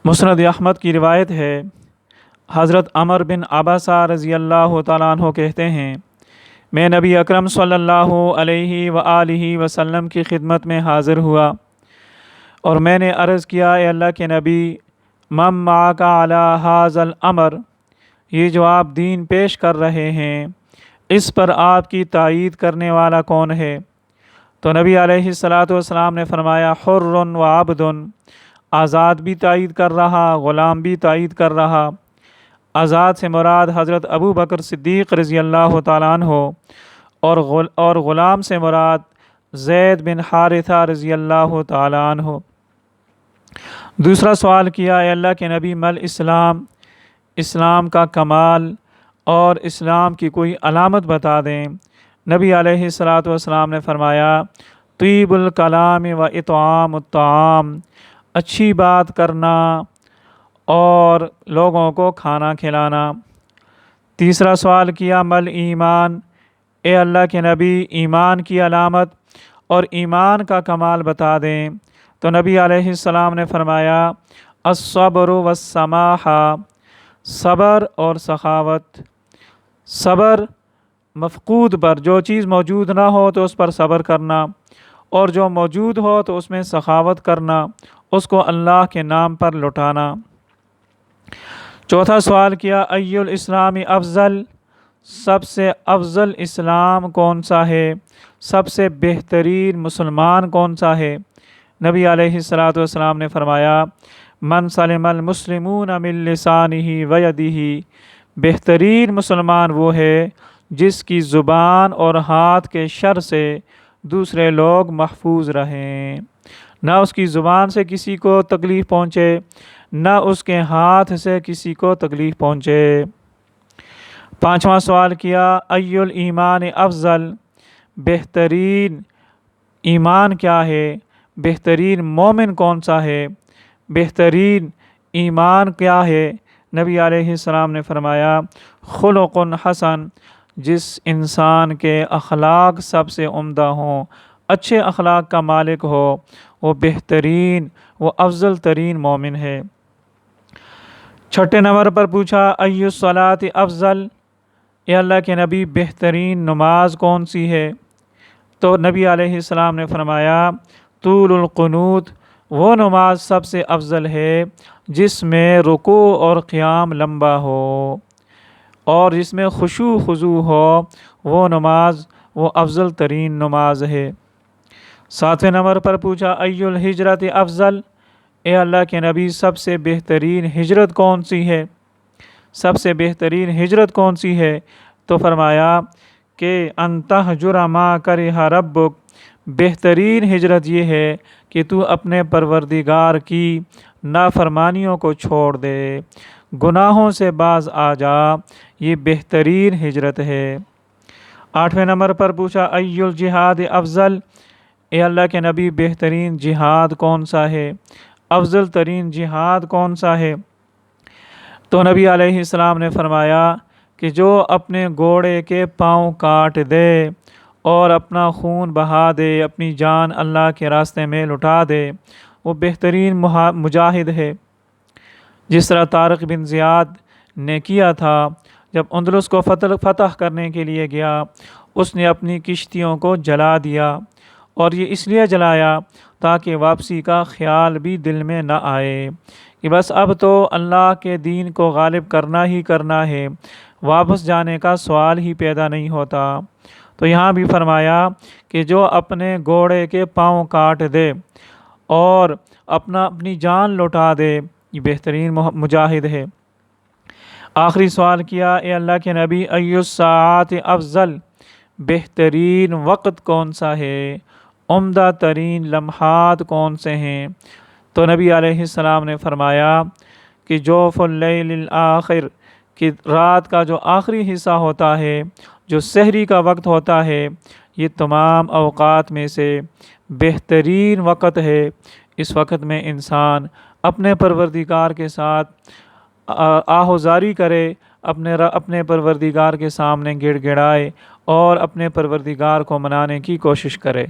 مسند احمد کی روایت ہے، حضرت عمر بن عباسہ رضی اللہ تعالیٰ عنہ کہتے ہیں، میں نبی اکرم صلی اللہ علیہ وآلہ وسلم کی خدمت میں حاضر ہوا اور میں نے عرض کیا، اے اللہ کے نبی، من معک علی ھذا الامر، یہ جو آپ دین پیش کر رہے ہیں اس پر آپ کی تائید کرنے والا کون ہے؟ تو نبی علیہ الصلاۃ والسلام نے فرمایا، حر و عبد، آزاد بھی تائید کر رہا، غلام بھی تائید کر رہا۔ آزاد سے مراد حضرت ابو بکر صدیق رضی اللہ تعالیٰ عنہ اور غلام سے مراد زید بن حارثہ رضی اللہ تعالیٰ عنہ۔ دوسرا سوال کیا، اے اللہ کے نبی، مل اسلام، اسلام کا کمال اور اسلام کی کوئی علامت بتا دیں۔ نبی علیہ الصلاۃ والسلام نے فرمایا، طیب الکلام و اطعام الطعام، اچھی بات کرنا اور لوگوں کو کھانا کھلانا۔ تیسرا سوال کیا، مل ایمان، اے اللہ کے نبی، ایمان کی علامت اور ایمان کا کمال بتا دیں۔ تو نبی علیہ السلام نے فرمایا، الصبر والسماحہ، صبر اور سخاوت۔ صبر مفقود پر، جو چیز موجود نہ ہو تو اس پر صبر کرنا، اور جو موجود ہو تو اس میں سخاوت کرنا، اس کو اللہ کے نام پر لٹانا۔ چوتھا سوال کیا، ای الاسلام افضل، سب سے افضل اسلام کون سا ہے، سب سے بہترین مسلمان کون سا ہے؟ نبی علیہ الصلاۃ والسلام نے فرمایا، من سلم المسلمون من لسانہ و یدہ، بہترین مسلمان وہ ہے جس کی زبان اور ہاتھ کے شر سے دوسرے لوگ محفوظ رہیں، نہ اس کی زبان سے کسی کو تکلیف پہنچے، نہ اس کے ہاتھ سے کسی کو تکلیف پہنچے۔ پانچواں سوال کیا، ای الایمان افضل، بہترین ایمان کیا ہے، بہترین مومن کون سا ہے، بہترین ایمان کیا ہے؟ نبی علیہ السلام نے فرمایا، خلق حسن، جس انسان کے اخلاق سب سے عمدہ ہوں، اچھے اخلاق کا مالک ہو، وہ بہترین، وہ افضل ترین مومن ہے۔ چھٹے نمبر پر پوچھا، ای الصلاۃ افضل، اے اللہ کے نبی، بہترین نماز کون سی ہے؟ تو نبی علیہ السلام نے فرمایا، طول القنوت، وہ نماز سب سے افضل ہے جس میں رکوع اور قیام لمبا ہو اور جس میں خشوع خضوع ہو، وہ نماز وہ افضل ترین نماز ہے۔ ساتویں نمبر پر پوچھا، ای الہجرت افضل، اے اللہ کے نبی، سب سے بہترین ہجرت کون سی ہے، سب سے بہترین ہجرت کون سی ہے؟ تو فرمایا کہ ان تہجر ما کرہ ربک، بہترین ہجرت یہ ہے کہ تو اپنے پروردگار کی نافرمانیوں کو چھوڑ دے، گناہوں سے باز آ جا، یہ بہترین ہجرت ہے۔ آٹھویں نمبر پر پوچھا، ای الجہاد افضل، اے اللہ کے نبی، بہترین جہاد کون سا ہے، افضل ترین جہاد کون سا ہے؟ تو نبی علیہ السلام نے فرمایا کہ جو اپنے گھوڑے کے پاؤں کاٹ دے اور اپنا خون بہا دے، اپنی جان اللہ کے راستے میں لٹا دے، وہ بہترین مجاہد ہے۔ جس طرح طارق بن زیاد نے کیا تھا، جب اندلس کو فتح کرنے کے لیے گیا، اس نے اپنی کشتیوں کو جلا دیا، اور یہ اس لیے جلایا تاکہ واپسی کا خیال بھی دل میں نہ آئے کہ بس اب تو اللہ کے دین کو غالب کرنا ہی کرنا ہے، واپس جانے کا سوال ہی پیدا نہیں ہوتا۔ تو یہاں بھی فرمایا کہ جو اپنے گھوڑے کے پاؤں کاٹ دے اور اپنی جان لوٹا دے، یہ بہترین مجاہد ہے۔ آخری سوال کیا، اے اللہ کے نبی، ای الساعات افضل، بہترین وقت کون سا ہے، عمدہ ترین لمحات کون سے ہیں؟ تو نبی علیہ السلام نے فرمایا کہ جوف اللیل الآخر، کہ رات کا جو آخری حصہ ہوتا ہے، جو سحری کا وقت ہوتا ہے، یہ تمام اوقات میں سے بہترین وقت ہے۔ اس وقت میں انسان اپنے پروردگار کے ساتھ آہوزاری کرے، اپنے پروردگار کے سامنے گڑ گڑائے اور اپنے پروردگار کو منانے کی کوشش کرے۔